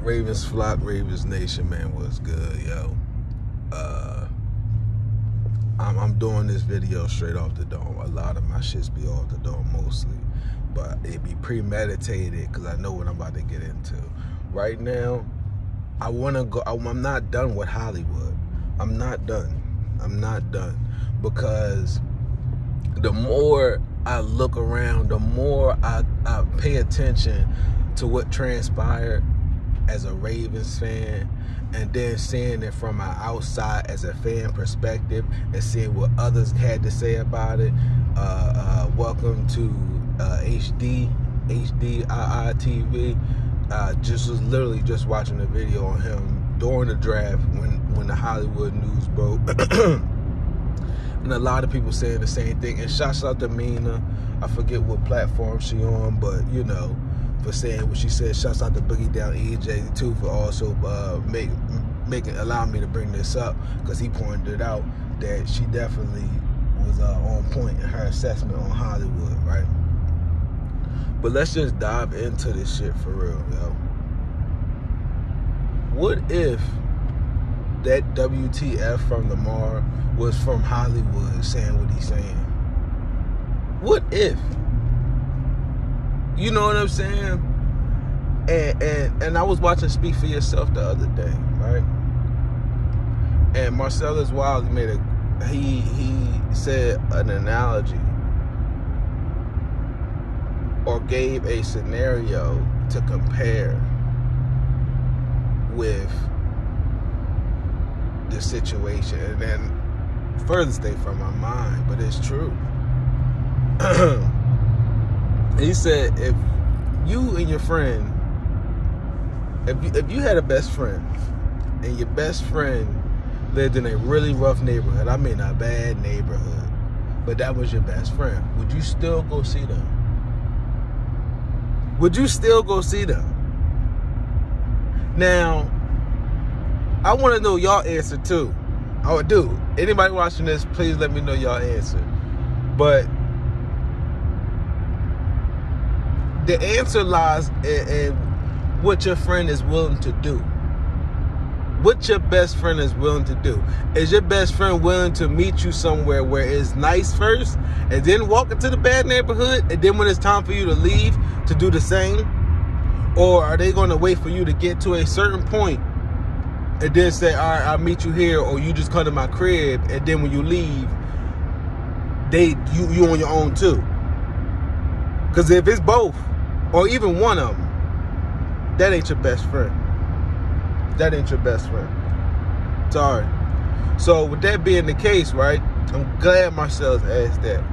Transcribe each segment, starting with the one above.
Ravens flock, Ravens nation, man, what's good, yo? I'm doing this video straight off the dome. A lot of my shits be off the dome mostly, but it be premeditated because I know what I'm about to get into. Right now, I want to go. I'm not done with Hollywood. I'm not done because the more I look around, the more I pay attention to what transpired as a Ravens fan, and then seeing it from my outside as a fan perspective and seeing what others had to say about it. Welcome to HDIITV. Just was literally just watching a video on him during the draft when the Hollywood news broke. And a lot of people saying the same thing. And shouts out to Mina. I forget what platform she on, but you know, for saying what she said. Shouts out to Boogie Down EJ too for also allowing me to bring this up, because he pointed it out that she definitely was on point in her assessment on Hollywood, right? But let's just dive into this shit for real, yo. What if that WTF from Lamar was from Hollywood saying what he's saying? What if? You know what I'm saying? And I was watching Speak for Yourself the other day, right? And Marcellus Wilds he said an analogy or gave a scenario to compare with the situation, and then further stay from my mind, but it's true. He said, if you and your friend, if you had a best friend, and your best friend lived in a really rough neighborhood, I mean a bad neighborhood, but that was your best friend, would you still go see them? Would you still go see them? Now, I want to know y'all answer too. Oh, dude, anybody watching this, please let me know y'all answer. But the answer lies in what your friend is willing to do. What your best friend is willing to do. Is your best friend willing to meet you somewhere where it's nice first, and then walk into the bad neighborhood, and then when it's time for you to leave, to do the same? Or are they going to wait for you to get to a certain point and then say, all right, I'll meet you here, or you just come to my crib, and then when you leave, you on your own too? Because if it's both, or even one of them, that ain't your best friend. That ain't your best friend. Sorry. So with that being the case, right, I'm glad Marcellus asked that,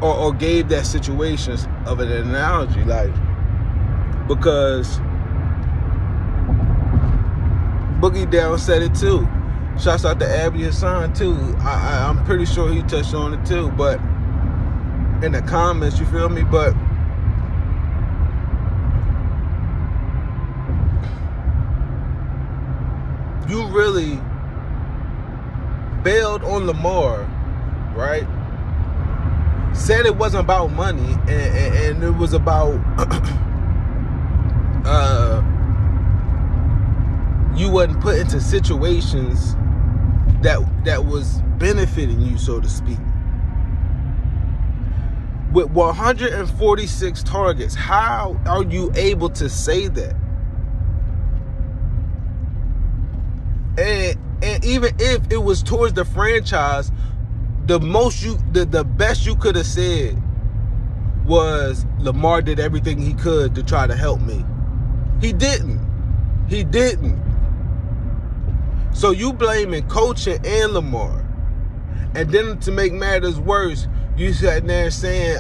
or gave that situation of an analogy, like, because Boogie Down said it too. Shouts out to Abby Hassan too. I'm pretty sure he touched on it too, but in the comments, you feel me? But you really bailed on Lamar, right? Said it wasn't about money, and it was about you wasn't put into situations that was benefiting you, so to speak. With 146 targets, how are you able to say that? And even if it was towards the franchise, the best you could have said was Lamar did everything he could to try to help me. He didn't. So you blaming coaching and Lamar. And then to make matters worse, you sat there saying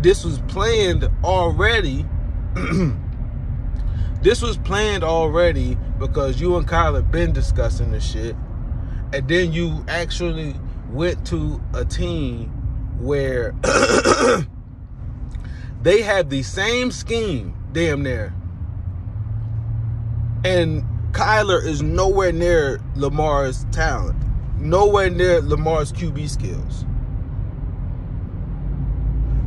this was planned already. This was planned already because you and Kyle have been discussing this shit. And then you actually went to a team where they have the same scheme, damn near. And Kyler is nowhere near Lamar's talent. Nowhere near Lamar's QB skills.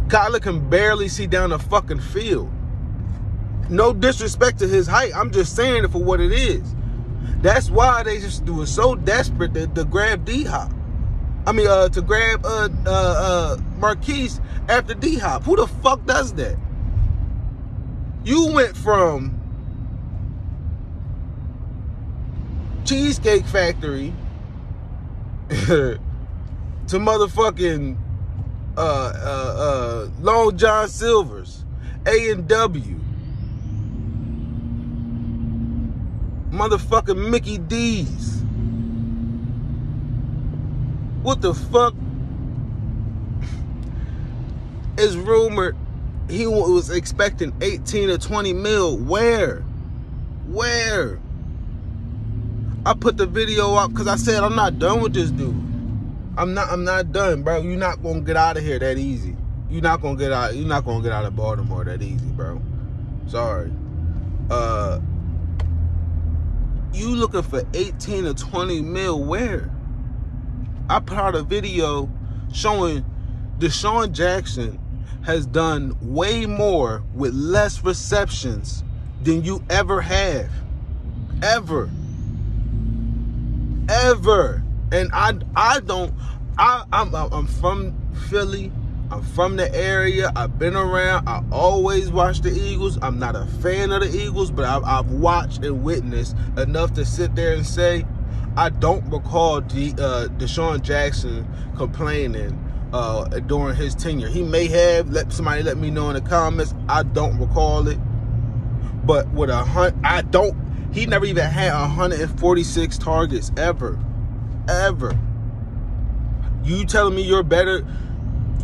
Kyler can barely see down the fucking field. No disrespect to his height. I'm just saying it for what it is. That's why they just were so desperate to grab D-Hop. I mean, to grab Marquise after D-Hop. Who the fuck does that? You went from Cheesecake Factory to motherfucking Long John Silver's, A&W, motherfucking Mickey D's. What the fuck? Is rumored he was expecting 18 or 20 mil. Where? I put the video up because I said I'm not done with this dude. I'm not done, bro. You're not gonna get out of here that easy. You're not gonna get out of Baltimore that easy, bro. Sorry. You looking for 18 or 20 mil where? I put out a video showing Deshaun Jackson has done way more with less receptions than you ever have. Ever. And I'm from Philly. I'm from the area. I've been around. I always watch the Eagles. I'm not a fan of the Eagles, but I've watched and witnessed enough to sit there and say I don't recall Deshaun Jackson complaining during his tenure. He may have. Somebody let me know in the comments. I don't recall it. But with he never even had 146 targets ever. You telling me you're better?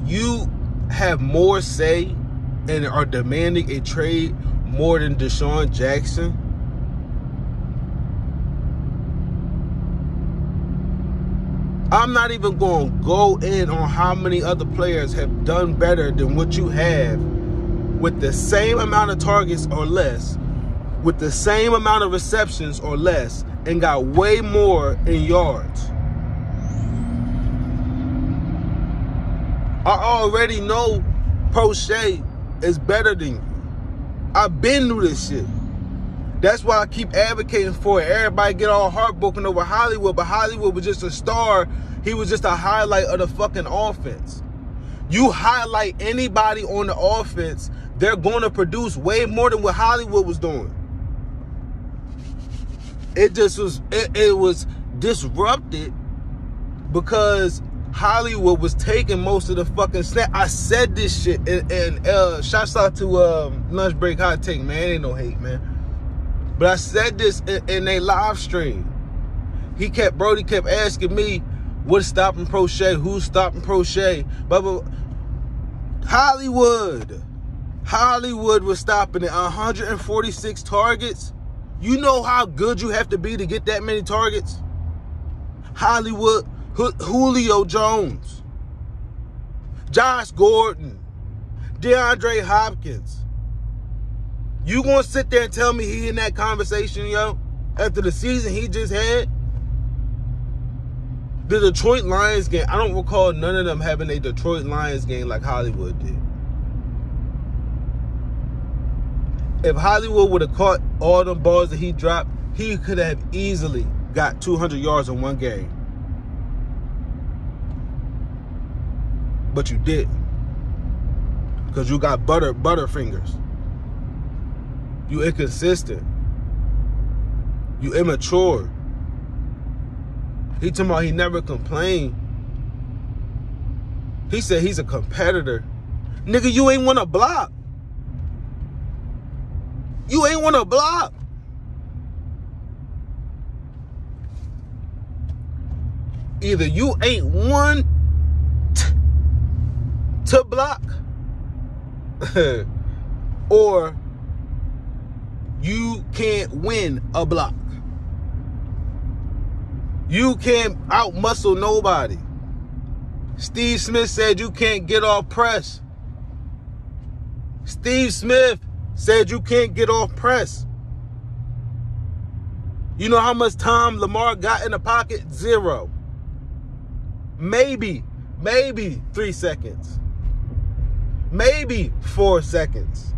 You have more say and are demanding a trade more than Deshaun Jackson? I'm not even going to go in on how many other players have done better than what you have with the same amount of targets or less, with the same amount of receptions or less, and got way more in yards. I already know Prochet is better than you. I've been through this shit. That's why I keep advocating for it. Everybody get all heartbroken over Hollywood, but Hollywood was just a star. He was just a highlight of the fucking offense. You highlight anybody on the offense, they're going to produce way more than what Hollywood was doing. It just was, it was disrupted because Hollywood was taking most of the fucking snap. I said this shit, and shouts out to Lunch Break Hot Take, man. Ain't no hate, man. But I said this in a live stream. Brody kept asking me, what's stopping Prochet? Who's stopping Prochet? But Hollywood was stopping it. 146 targets. You know how good you have to be to get that many targets? Hollywood, Julio Jones, Josh Gordon, DeAndre Hopkins. You gonna sit there and tell me he in that conversation, yo, after the season he just had? The Detroit Lions game, I don't recall none of them having a Detroit Lions game like Hollywood did. If Hollywood would have caught all them balls that he dropped, he could have easily got 200 yards in one game. But you didn't. Because you got butterfingers. You inconsistent. You immature. He talking about he never complained. He said he's a competitor. Nigga, you ain't want to block. You ain't want to block. Either you ain't want to block or you can't win a block. You can't out-muscle nobody. Steve Smith said you can't get off press. Steve Smith said you can't get off press. You know how much time Lamar got in the pocket? 0. Maybe 3 seconds. Maybe 4 seconds.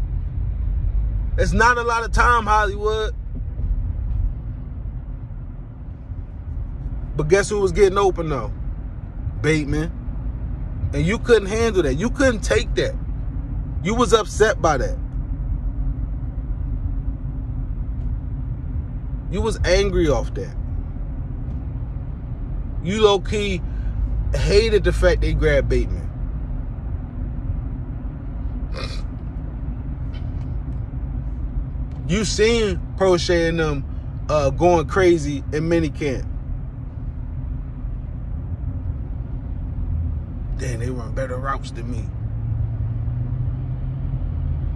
It's not a lot of time, Hollywood. But guess who was getting open, though? Bateman. And you couldn't handle that. You couldn't take that. You was upset by that. You was angry off that. You low-key hated the fact they grabbed Bateman. You seen Prochet and them going crazy in minicamp. Damn, they run better routes than me.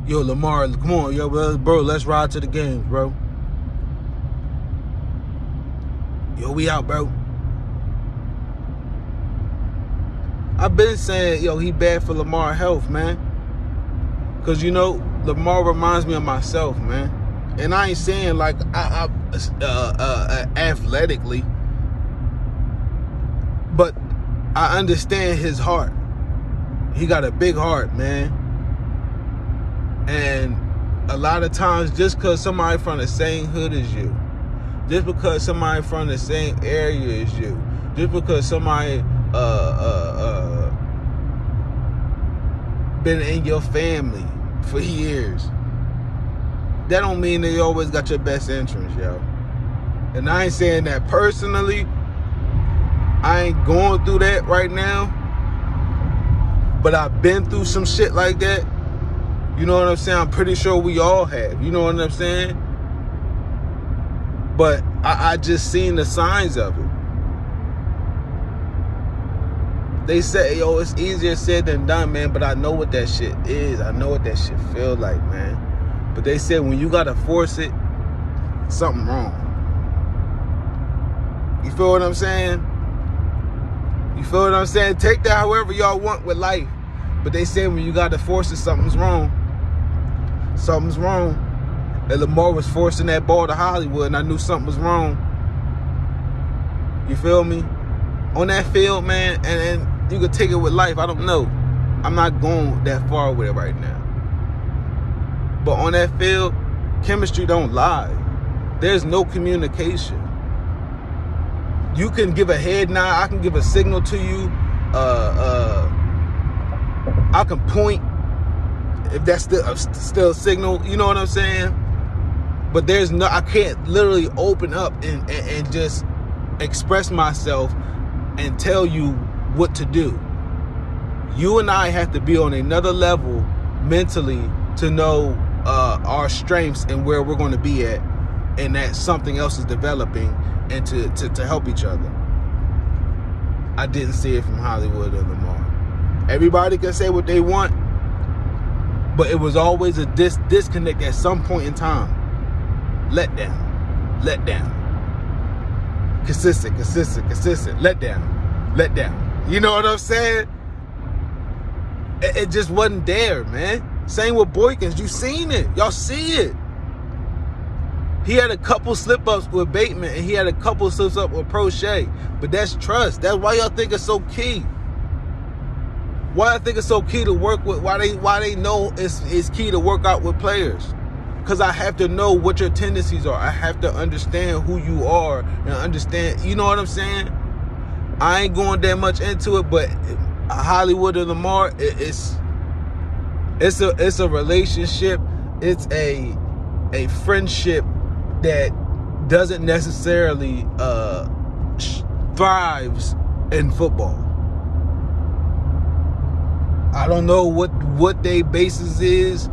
Yo, Lamar, come on, yo, bro, let's ride to the games, bro. Yo, we out, bro. I've been saying, yo, he bad for Lamar health, man. Because, you know, Lamar reminds me of myself, man. And I ain't saying like athletically, but I understand his heart. He got a big heart, man. And a lot of times, just because somebody from the same hood as you, just because somebody from the same area as you, just because somebody been in your family for years, that don't mean they always got your best interest, yo. And I ain't saying that personally. I ain't going through that right now. But I've been through some shit like that. You know what I'm saying? I'm pretty sure we all have. You know what I'm saying? But I just seen the signs of it. They say, yo, it's easier said than done, man. But I know what that shit is. I know what that shit feel like, man. But they said when you gotta force it, something wrong. You feel what I'm saying? You feel what I'm saying? Take that however y'all want with life. But they say when you gotta force it, something's wrong. Something's wrong. And Lamar was forcing that ball to Hollywood, and I knew something was wrong. You feel me? On that field, man, and you could take it with life. I don't know. I'm not going that far with it right now. But on that field, chemistry don't lie. There's no communication. You can give a head nod. I can give a signal to you. I can point if that's still a signal. You know what I'm saying? But there's no. I can't literally open up and just express myself and tell you what to do. You and I have to be on another level mentally to know our strengths and where we're going to be at, and that something else is developing, and to help each other. I didn't see it from Hollywood or Lamar. Everybody can say what they want, but it was always a disconnect at some point in time. Let down. Consistent. Let down. You know what I'm saying? It just wasn't there, man. Same with Boykins. You seen it. Y'all see it. He had a couple slip-ups with Bateman, and he had a couple slip-ups with Prochet. But that's trust. That's why y'all think it's so key. Why I think it's so key to work with, why they know it's key to work out with players. Because I have to know what your tendencies are. I have to understand who you are and understand, you know what I'm saying? I ain't going that much into it, but Hollywood and Lamar, it's a relationship. It's a friendship that doesn't necessarily thrives in football. I don't know what their basis is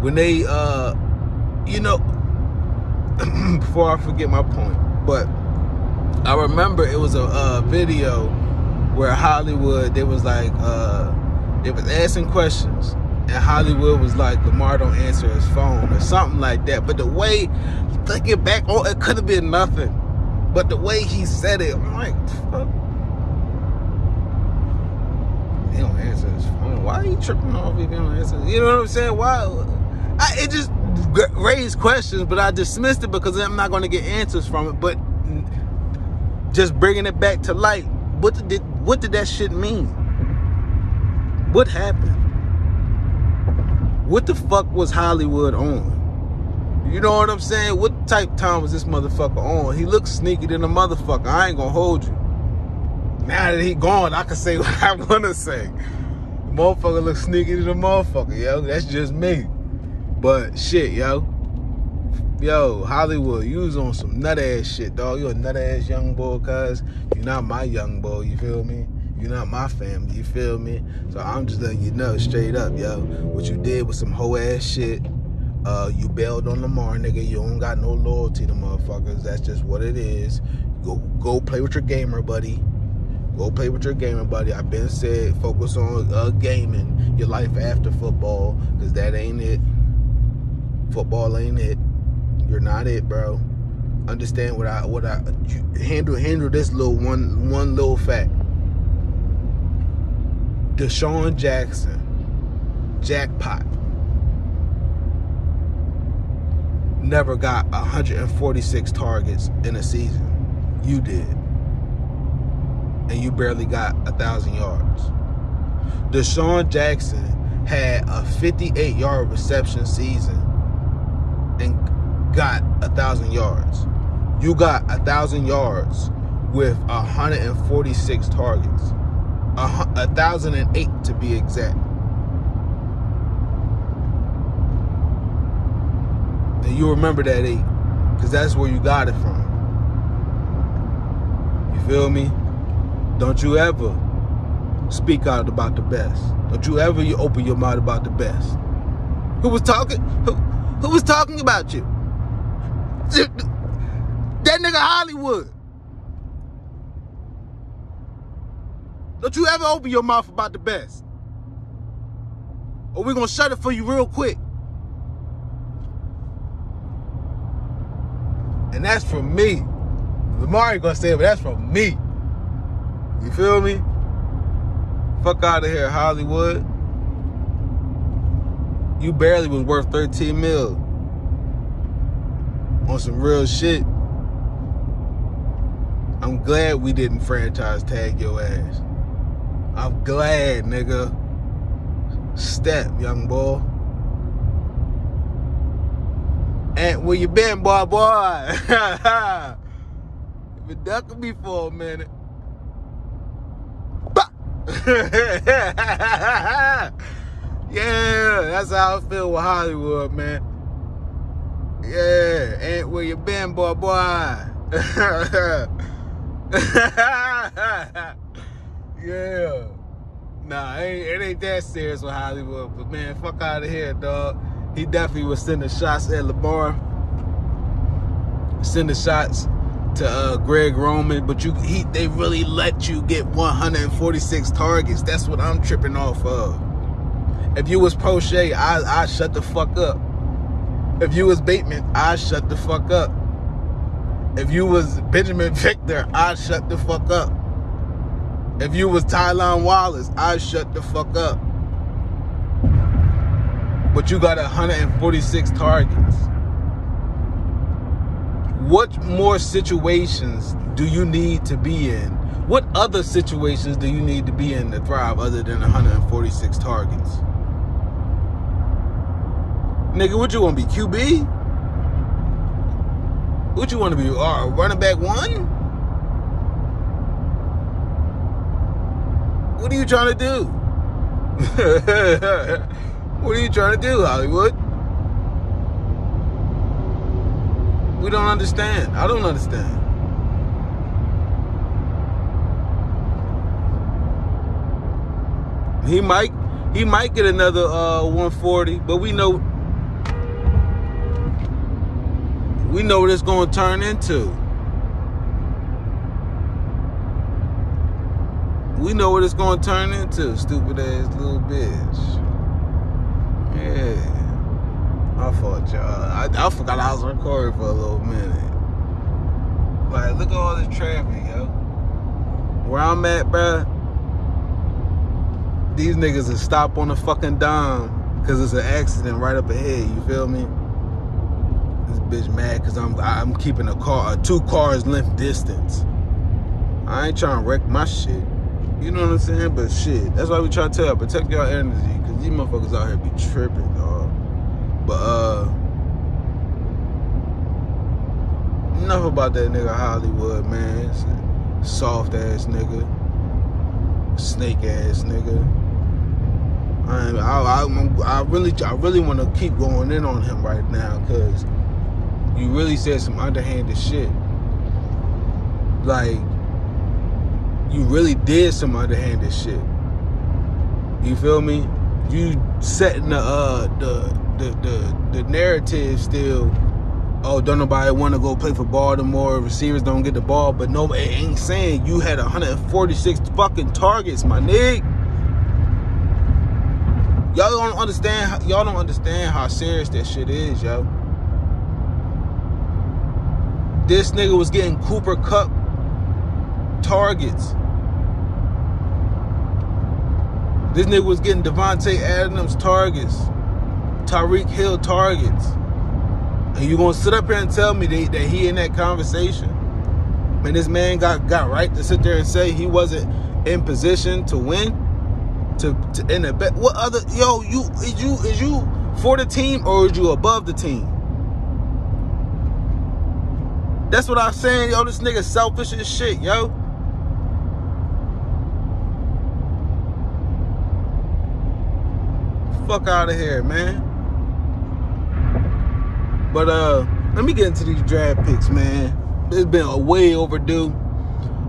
when they you know, before I forget my point, but I remember it was a video where Hollywood, they was like they was asking questions, and Hollywood was like, Lamar don't answer his phone or something like that. But the way, thinking back, it could have been nothing. But the way he said it, I'm like, fuck. He don't answer his phone. Why are you tripping off if he don't answer? You know what I'm saying? Why? It just raised questions, but I dismissed it because I'm not going to get answers from it. But just bringing it back to light, what did that shit mean? What happened? What the fuck was Hollywood on? You know what I'm saying? What type time was this motherfucker on? He looks sneaky than a motherfucker. I ain't gonna hold you. Now that he gone, I can say what I wanna say. The motherfucker looks sneaky than a motherfucker, yo. That's just me. But shit, yo. Yo, Hollywood, you was on some nut ass shit, dog. You a nut ass young boy, cuz you're not my young boy, you feel me? You're not my family, you feel me? So I'm just letting you know straight up, yo. What you did was some hoe ass shit. You bailed on Lamar, nigga. You don't got no loyalty to motherfuckers. That's just what it is. Go play with your gamer, buddy. Go play with your gamer, buddy. I've been said, focus on gaming, your life after football, because that ain't it. Football ain't it. You're not it, bro. Understand what I handle this little one little fact. Deshaun Jackson, jackpot, never got 146 targets in a season. You did. And you barely got 1,000 yards. Deshaun Jackson had a 58-yard reception season and got 1,000 yards. You got 1,000 yards with 146 targets. 1,008 to be exact. And you remember that 8, because that's where you got it from. You feel me? Don't you ever speak out about the best. Don't you ever open your mouth about the best. Who was talking? Who was talking about you? That nigga Hollywood. Don't you ever open your mouth about the best. Or we're going to shut it for you real quick. And that's from me. Lamar ain't going to say it, but that's from me. You feel me? Fuck out of here, Hollywood. You barely was worth 13 mil. On some real shit. I'm glad we didn't franchise tag your ass. I'm glad, nigga. Step, young boy. And where you been, boy? You been ducking me for a minute. Yeah, that's how I feel with Hollywood, man. Yeah, ain't where you been, boy. Yeah. Nah, it ain't that serious with Hollywood, but man, fuck out of here, dog. He definitely was sending shots at Lamar, sending shots to Greg Roman, but they really let you get 146 targets. That's what I'm tripping off of. If you was Poche, I shut the fuck up. If you was Bateman, I shut the fuck up. If you was Benjamin Victor, I shut the fuck up. If you was Tylan Wallace, I shut the fuck up. But you got 146 targets. What more situations do you need to be in? What other situations do you need to be in to thrive other than 146 targets? Nigga, what you want to be, QB? What you want to be, running back 1? What are you trying to do? What are you trying to do, Hollywood? We don't understand. I don't understand. He might get another 140, but we know what it's going to turn into. We know what it's going to turn into, stupid ass little bitch. Yeah. I fought y'all. I forgot I was recording for a little minute. Like, look at all this traffic, yo. Where I'm at, bruh, these niggas will stop on the fucking dime because it's an accident right up ahead, you feel me? This bitch mad because I'm keeping a 2 cars length distance. I ain't trying to wreck my shit. You know what I'm saying? But shit, that's why we try to tell y'all, protect y'all energy, because these motherfuckers out here be tripping, dog. But enough about that nigga Hollywood, man. Soft ass nigga, snake ass nigga. I really want to keep going in on him right now, because you really said some underhanded shit. Like, you really did some underhanded shit. You feel me? You setting the narrative still. Oh, don't nobody want to go play for Baltimore. Receivers don't get the ball, but nobody ain't saying you had 146 fucking targets, my nigga. Y'all don't understand how serious that shit is, yo. This nigga was getting Cooper Kupp targets. This nigga was getting Devontae Adams targets. Tyreek Hill targets. And you gonna sit up here and tell me that he in that conversation? Man, this man got right to sit there and say he wasn't in position to win, to in a bet. What other, yo? Is you for the team, or is you above the team? That's what I'm saying, yo. This nigga selfish as shit, yo. Fuck out of here, man. But let me get into these draft picks, man. It's been a way overdue.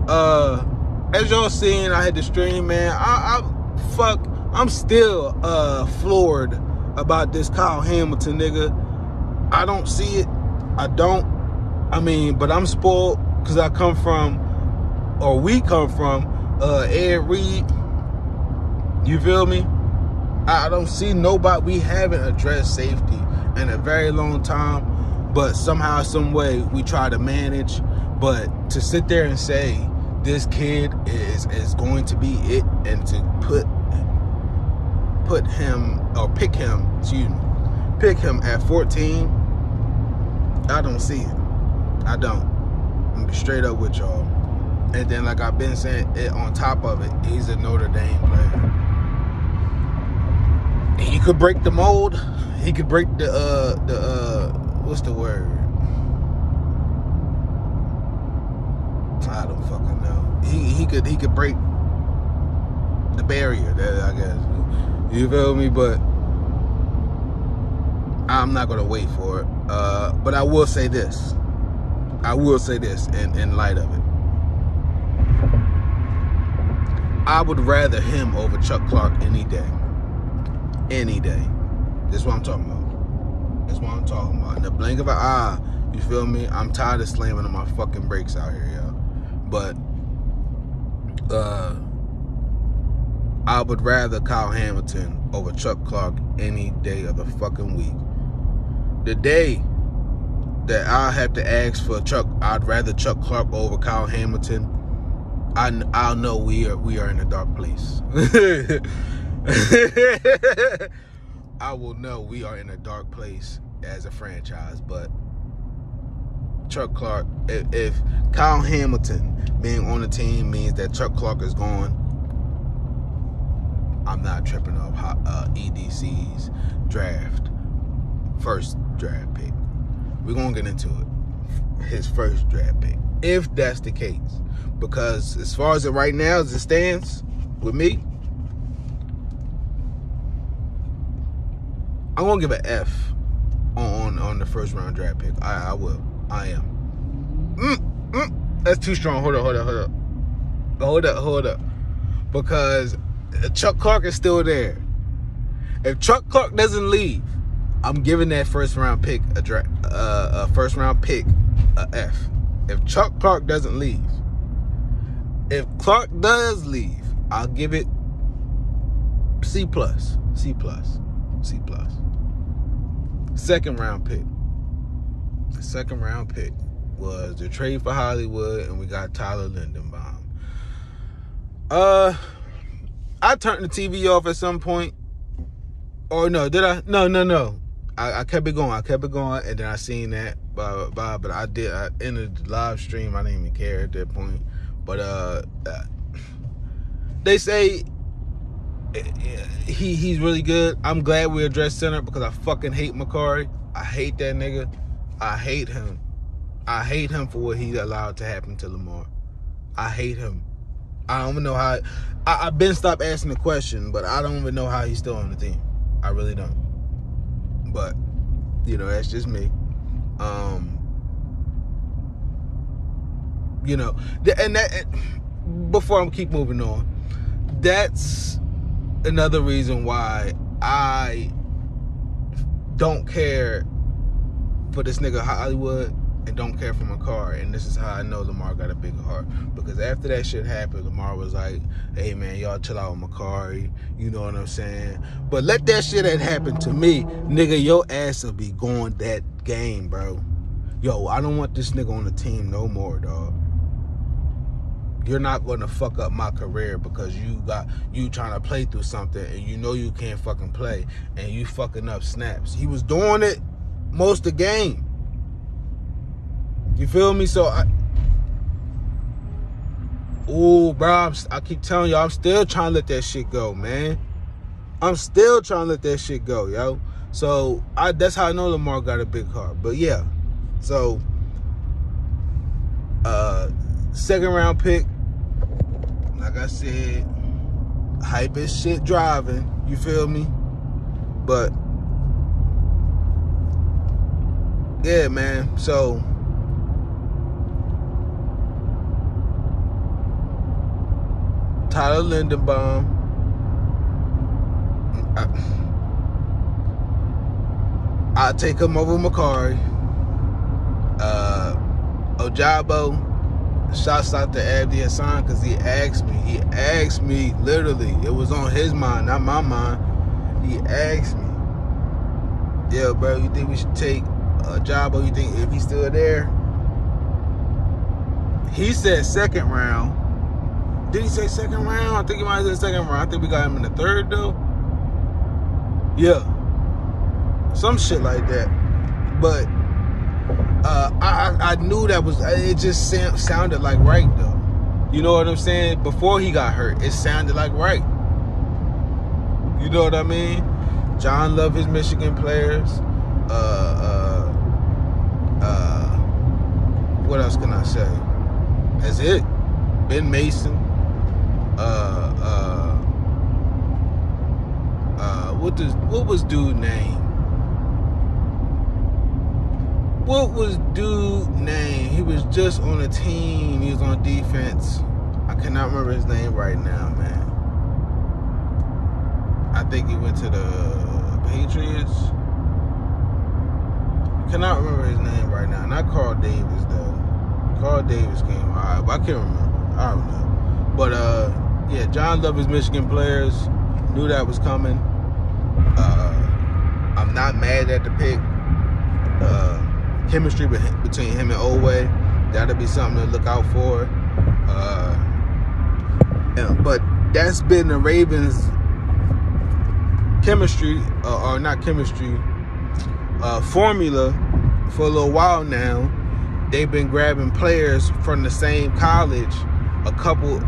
As y'all seen, I had to stream, man. I'm still floored about this Kyle Hamilton nigga. I don't see it. I don't. I mean, but I'm spoiled because we come from Ed Reed. You feel me? I don't see nobody. We haven't addressed safety in a very long time, but somehow, some way, we try to manage. But to sit there and say this kid is going to be it, and to pick him at 14, I don't see it. I don't. I'm be straight up with y'all. And then, like I've been saying, on top of it, he's a Notre Dame player. He could break the mold. He could break the what's the word? I don't fucking know. He could break the barrier, I guess. You feel me? But I'm not gonna wait for it. But I will say this. In light of it. I would rather him over Chuck Clark any day. Any day. That's what I'm talking about. In the blink of an eye, you feel me? I'm tired of slamming on my fucking brakes out here, yo. But I would rather Kyle Hamilton over Chuck Clark any day of the fucking week. The day that I have to ask for I'd rather Chuck Clark over Kyle Hamilton, I'll know we are in a dark place. I will know we are in a dark place as a franchise. But Chuck Clark, if Kyle Hamilton being on the team means that Chuck Clark is gone, I'm not tripping off EDC's first draft pick. We're going to get into it. His first draft pick. If that's the case. Because as far as it right now, as it stands with me, I'm going to give an F on the first round draft pick. I will. I am. That's too strong. Hold up. Because Chuck Clark is still there. If Chuck Clark doesn't leave, I'm giving that first round pick a F. If Chuck Clark doesn't leave. If Clark does leave, I'll give it C+. Second round pick. The second round pick was the trade for Hollywood, and we got Tyler Lindenbaum. I turned the TV off at some point. Or no, did I? No. I kept it going, and then I seen that, but I ended the live stream. I didn't even care at that point. But they say he's really good. I'm glad we addressed center because I fucking hate Macari. I hate that nigga. I hate him. I hate him for what he allowed to happen to Lamar. I hate him. I don't even know how. I've been stopped asking the question, but I don't even know how he's still on the team. I really don't. But, that's just me. And that, before I keep moving on, that's another reason why I don't care for this nigga Hollywood and don't care for Makari. And this is how I know Lamar got a big heart. Because after that shit happened, Lamar was like, hey man, y'all chill out with Makari. You know what I'm saying? But let that shit that happened to me, nigga, your ass will be going that game, bro. Yo, I don't want this nigga on the team no more, dog. You're not going to fuck up my career because you trying to play through something and you know you can't fucking play and you fucking up snaps. He was doing it most of the game. You feel me? So bro, I keep telling you, I'm still trying to let that shit go, man. I'm still trying to let that shit go, yo. So that's how I know Lamar got a big heart. But yeah, so second round pick, like I said, hype as shit driving. You feel me? But yeah, man. So Tyler Lindenbaum, I'll take him over Makari. Ojabo, shouts out to Abdi Hassan because he asked me literally, it was on his mind, not my mind. He asked me, yeah, bro, you think we should take Ojabo? You think if he's still there? He said second round. Did he say second round? I think he might have said second round. I think we got him in the third, though. Yeah. Some shit like that. But I knew that was, it just sounded like right, though. You know what I'm saying? Before he got hurt, it sounded like right. You know what I mean? John love his Michigan players. What else can I say? That's it. Ben Mason. What was dude's name? What was dude's name? He was just on a team. He was on defense. I cannot remember his name right now, man. I think he went to the Patriots. I cannot remember his name right now. Not Carl Davis, though. Carl Davis came out, but I can't remember. I don't know. But yeah, John loved his Michigan players. Knew that was coming. I'm not mad at the pick. Chemistry between him and Oweh, that'll be something to look out for. But that's been the Ravens' chemistry, or not chemistry, formula for a little while now. They've been grabbing players from the same college, a couple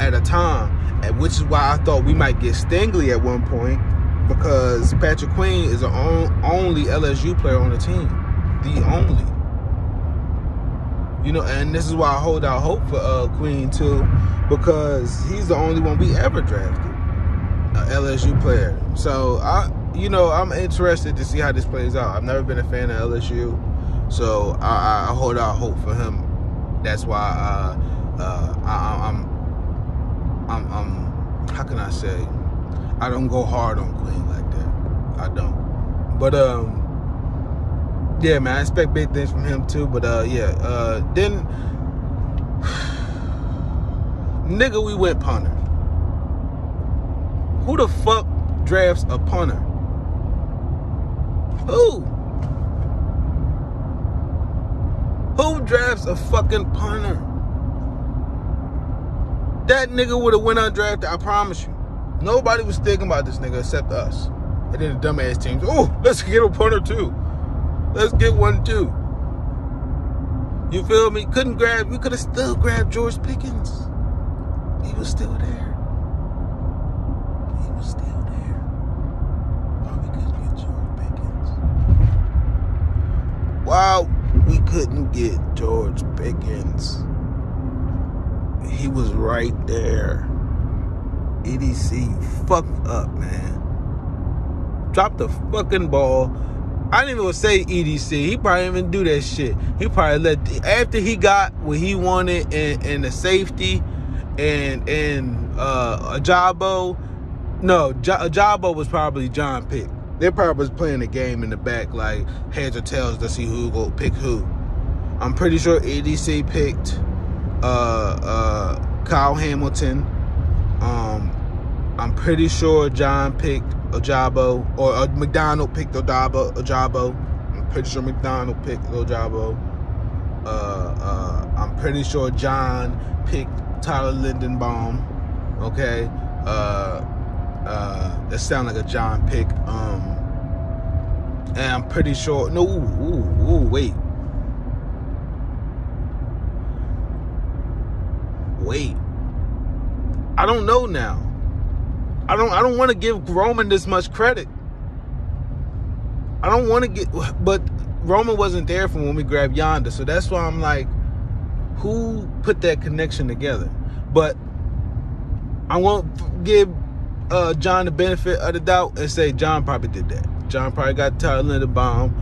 at a time, and which is why I thought we might get Stingley at one point, because Patrick Queen is the only LSU player on the team. The only. You know, and this is why I hold out hope for Queen too, because he's the only one we ever drafted, an LSU player. So I'm interested to see how this plays out. I've never been a fan of LSU, so I hold out hope for him. That's why I'm how can I say, I don't go hard on Queen like that. I don't. But yeah, man, I expect big things from him too. But then nigga, we went punter. Who the fuck drafts a punter? Who drafts a fucking punter? That nigga would have went undrafted, I promise you. Nobody was thinking about this nigga except us. And then the dumbass teams, let's get a punter too. Let's get one too. You feel me? We could have still grabbed George Pickens. He was still there. Why we couldn't get George Pickens? Wow, we couldn't get Pickens. He was right there. EDC fucked up, man. Dropped the fucking ball. I didn't even say EDC. He probably didn't even do that shit. He probably after he got what he wanted and the safety and Ajabo. No, Ajabo was probably John pick. They probably was playing the game in the back like heads or tails to see who go pick who. I'm pretty sure EDC picked Kyle Hamilton. I'm pretty sure John picked Ajabo, or McDonald picked Ajabo. I'm pretty sure McDonald picked Ajabo. I'm pretty sure John picked Tyler Lindenbaum. Okay. That sound like a John pick. And I'm pretty sure. No, wait. I don't know now. I don't want to give Roman this much credit. I don't want to but Roman wasn't there for when we grabbed Yonder, so that's why I'm like, who put that connection together? But I won't give John the benefit of the doubt and say John probably did that. John probably got Tyler Lindenbaum,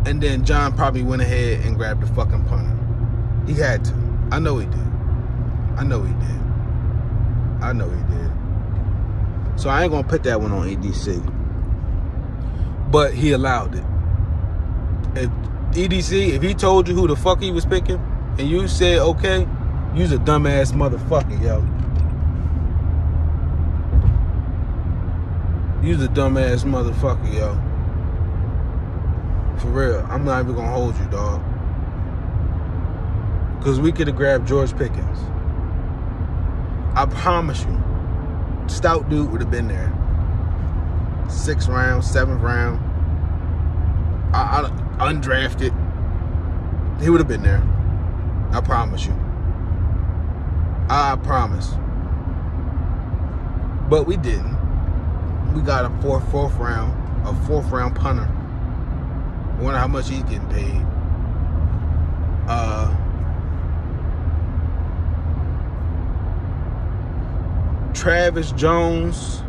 and then John probably went ahead and grabbed the fucking punter. He had to. I know he did. So I ain't gonna put that one on EDC. But he allowed it. If EDC, if he told you who the fuck he was picking, and you said okay, you's a dumbass motherfucker, yo. You's a dumbass motherfucker, yo. For real. I'm not even gonna hold you, dog. Because we could have grabbed George Pickens. I promise you. Stout dude would have been there. 6th round, 7th round. Undrafted. He would have been there. I promise you. I promise. But we didn't. We got a fourth round punter. I wonder how much he's getting paid. Travis Jones.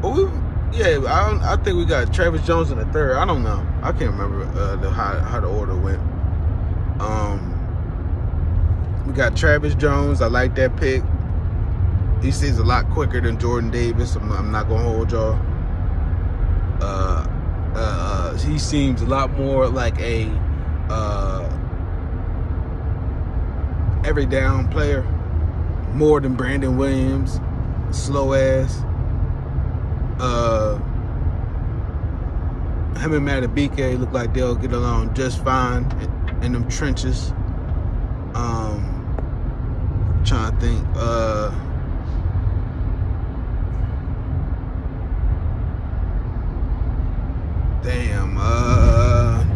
I think we got Travis Jones in the 3rd. I don't know. I can't remember how the order went. We got Travis Jones. I like that pick. He seems a lot quicker than Jordan Davis. I'm not gonna hold y'all. He seems a lot more like a every down player, more than Brandon Williams, slow ass. Him and Matabike look like they'll get along just fine in them trenches. Trying to think.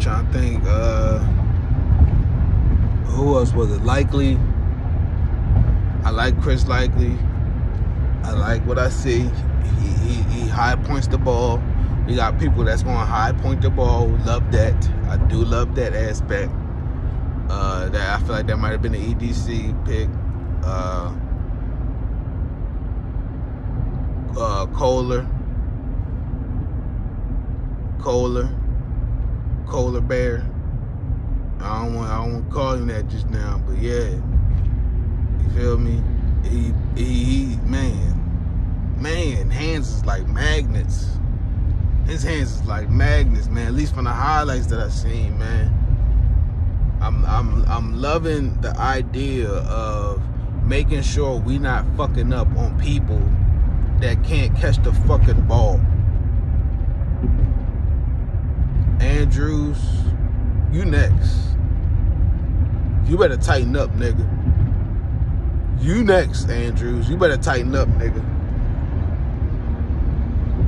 Trying to think. Who else was it? Likely. I like Chris Likely. I like what I see. He high points the ball. We got people that's going to high point the ball. Love that. I do love that aspect. That I feel like that might have been an EDC pick. Kohler Bear. I don't want to call him that just now, but yeah, you feel me? He man, hands is like magnets. His hands is like magnets, man. At least from the highlights that I've seen, man. I'm loving the idea of making sure we not fucking up on people that can't catch the fucking ball. Andrews, you next. You better tighten up, nigga. You next, Andrews. You better tighten up, nigga.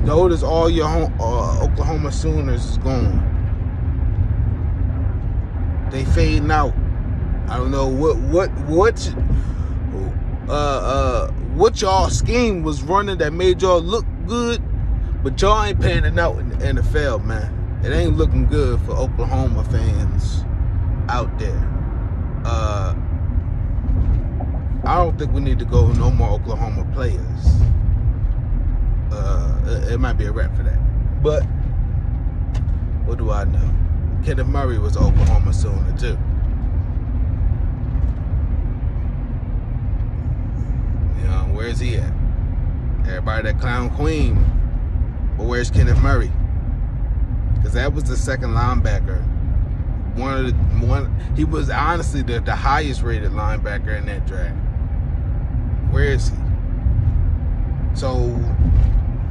Notice all your Oklahoma Sooners is gone. They fading out. I don't know what y'all scheme was running that made y'all look good, but y'all ain't panning out in the NFL, man. It ain't looking good for Oklahoma fans out there. I don't think we need to go no more Oklahoma players. It might be a wrap for that. But what do I know? Kenneth Murray was Oklahoma Sooner too. You know, where's he at? Everybody that clown Queen. But where's Kenneth Murray? Because that was the second linebacker. He was honestly the highest rated linebacker in that draft. Where is he? So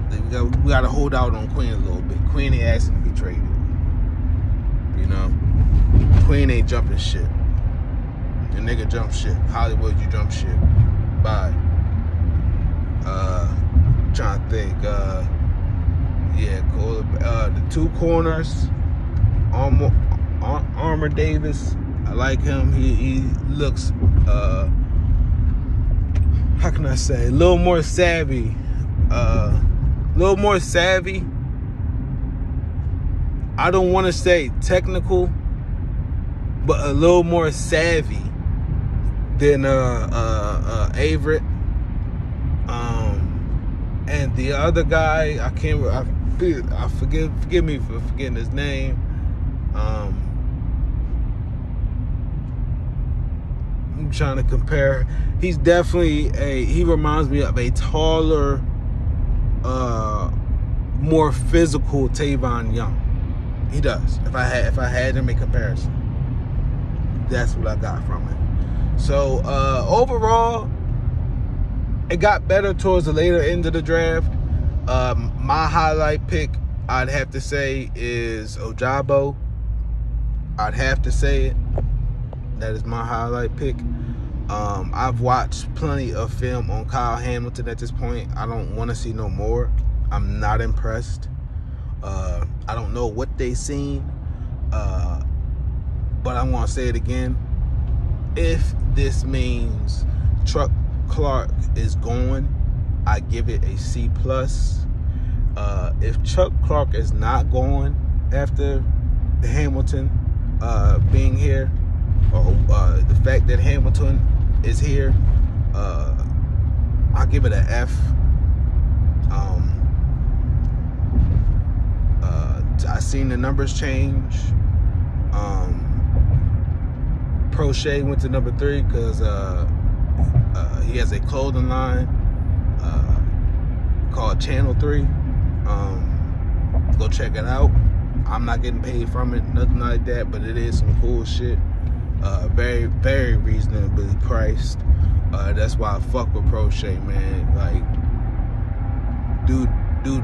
we got to hold out on Queen a little bit. Queen ain't asking to be traded. You know, Queen ain't jumping shit. The nigga jump shit. Hollywood, you jump shit. Bye. Trying to think. Yeah, cool. The two corners. Armour Davis. I like him. He looks. How can I say? A little more savvy. I don't want to say technical, but a little more savvy than Averett. And the other guy, forgive me for forgetting his name. I'm trying to compare. He's definitely he reminds me of a taller, more physical Tavon Young. He does. If I had to make a comparison, that's what I got from it. So overall, it got better towards the later end of the draft. My highlight pick, I'd have to say, is Ojabo. I'd have to say it. That is my highlight pick. I've watched plenty of film on Kyle Hamilton at this point. I don't want to see no more. I'm not impressed. I don't know what they seen. But I'm going to say it again. If this means Chuck Clark is going, I give it a C+. If Chuck Clark is not going after Hamilton being here, or the fact that Hamilton is here, I'll give it an F. I seen the numbers change. Prochet went to number 3 because he has a clothing line called Channel 3. Go check it out. I'm not getting paid from it, nothing like that, but it is some cool shit. Very, very reasonably priced. That's why I fuck with Prochet, man. Like, dude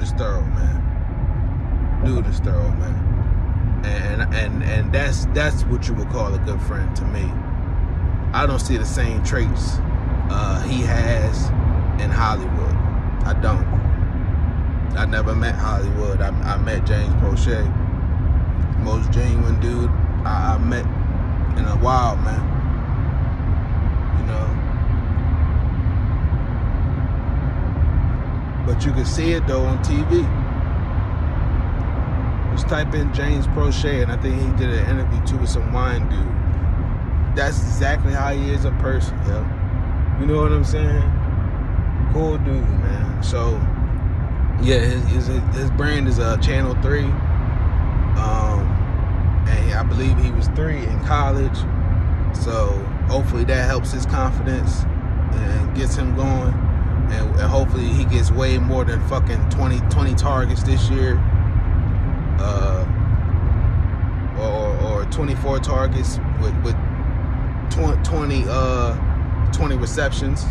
is thorough, man. Dude is thorough, man. And that's what you would call a good friend to me. I don't see the same traits he has in Hollywood. I don't. I never met Hollywood. I met James Prochet. Most genuine dude I met in a while, man. You know. But you can see it though on TV. Just type in James Prochet, and I think he did an interview too with some wine dude. That's exactly how he is a person, yo. You know what I'm saying? Cool dude, man. So yeah, his brand is Channel 3. And I believe he was 3 in college. So hopefully that helps his confidence and gets him going. And hopefully he gets way more than fucking 20 targets this year. Or 24 targets with 20 receptions.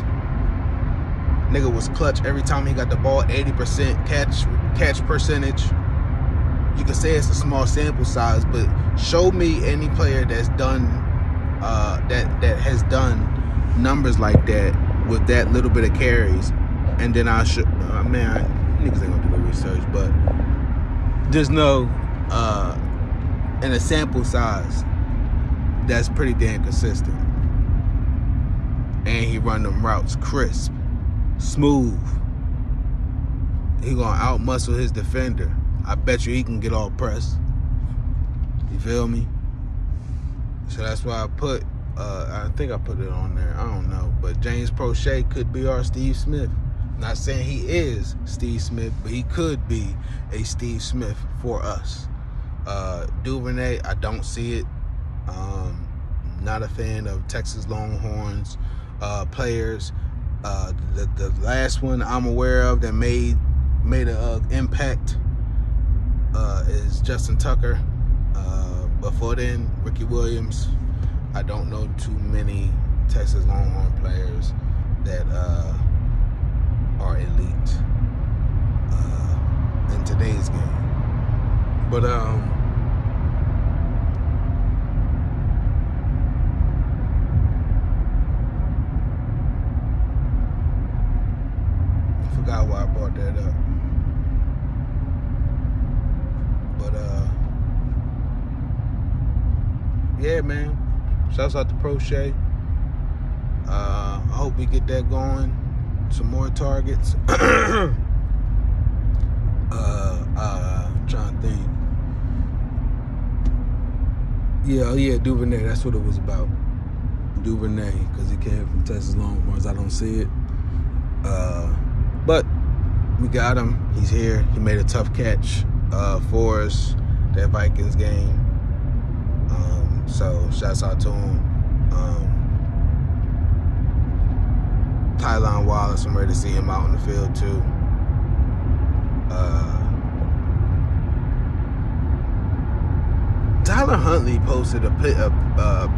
Nigga was clutch every time he got the ball. 80% catch percentage. You can say it's a small sample size, but show me any player that's done that has done numbers like that with that little bit of carries, and then I should man, niggas ain't gonna do the research, but there's no in a sample size that's pretty damn consistent. And he run them routes crisp, smooth. He gonna out muscle his defender. I bet you he can get all press. feel me? So that's why I put, I think I put it on there. I don't know. But James Prochet could be our Steve Smith. Not saying he is Steve Smith, but he could be a Steve Smith for us. Duvernay, I don't see it. Not a fan of Texas Longhorns players. The last one I'm aware of that made an impact is Justin Tucker. Before then, Ricky Williams. I don't know too many Texas Longhorn players that are elite in today's game. But I forgot why I brought that up. But yeah, man. Shouts out to Prochet. I hope we get that going. Some more targets. Trying to think. Yeah, Duvernay. That's what it was about. Duvernay, because he came from Texas Longhorns. I don't see it. But we got him. He's here. He made a tough catch for us that Vikings game. So shouts out to him. Tylan Wallace, I'm ready to see him out in the field too. Tyler Huntley posted a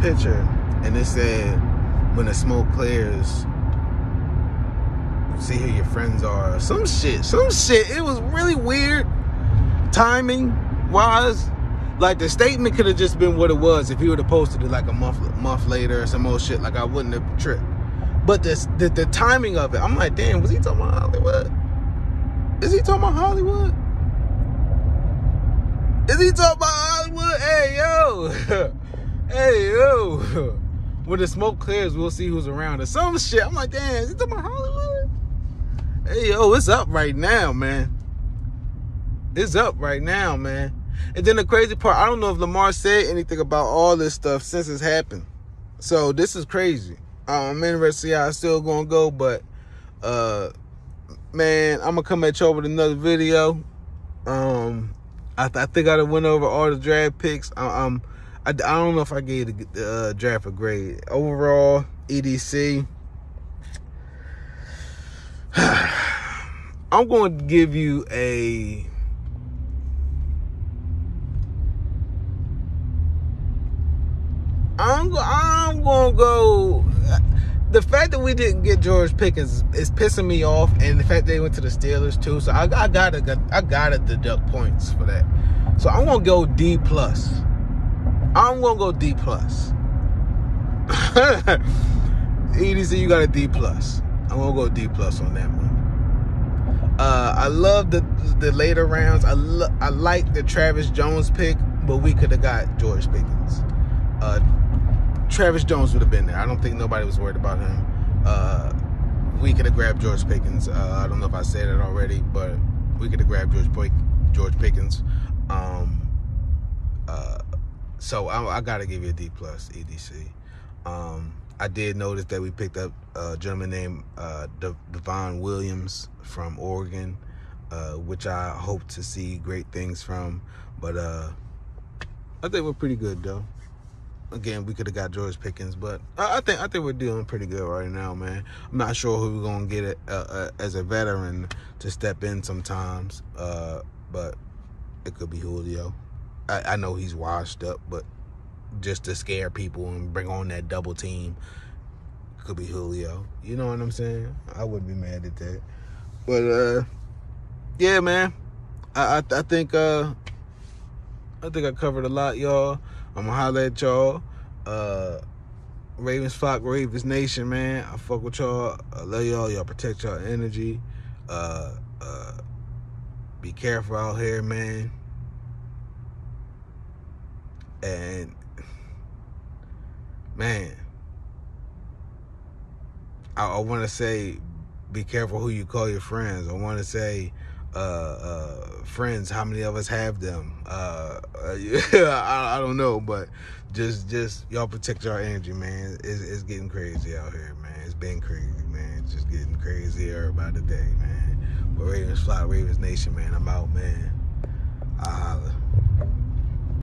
picture, and it said, "When the smoke clears, see who your friends are." Some shit. It was really weird timing wise. Like, the statement could have just been what it was if he would have posted it like a month later or some old shit. Like, I wouldn't have tripped. But the timing of it, I'm like, damn, was he talking about Hollywood? Is he talking about Hollywood? Is he talking about Hollywood? Hey, yo. Hey, yo. When the smoke clears, we'll see who's around or some shit. I'm like, damn, is he talking about Hollywood? Hey, yo, it's up right now, man. It's up right now, man. And then the crazy part, I don't know if Lamar said anything about all this stuff since it's happened. So this is crazy. I'm interested to see how it's still going to go. But, man, I'm going to come at y'all with another video. I think I went over all the draft picks. I don't know if I gave the draft a grade. Overall, EDC. I'm going to give you a... I'm going to go... The fact that we didn't get George Pickens is pissing me off, and the fact that they went to the Steelers too. So I gotta deduct points for that. So I'm gonna go D+. I'm gonna go D+. EDC, you got a D+. I'm gonna go D+ on that one. I love the later rounds. I like the Travis Jones pick, but we could have got George Pickens. Travis Jones would have been there. I don't think nobody was worried about him. We could have grabbed George Pickens. I don't know if I said it already, but we could have grabbed George Pickens. So I got to give you a D+, EDC. I did notice that we picked up a gentleman named Devon Williams from Oregon, which I hope to see great things from. But I think we're pretty good, though. Again, we could have got George Pickens, but I think we're doing pretty good right now, man. I'm not sure who we're gonna get as a veteran to step in sometimes, but it could be Julio. I know he's washed up, but just to scare people and bring on that double team, could be Julio. You know what I'm saying? I wouldn't be mad at that. But yeah, man, I think I covered a lot, y'all. I'm gonna holler at y'all. Ravens flock, Ravens nation, man. I fuck with y'all. I love y'all. Y'all protect y'all energy. Be careful out here, man. And man, I want to say, be careful who you call your friends. I want to say, friends. How many of us have them? I don't know, but just y'all protect your energy, man. It's getting crazy out here, man. It's been crazy, man. It's just getting crazier by the day, man. But Ravens fly, Ravens Nation, man. I'm out, man. I holla.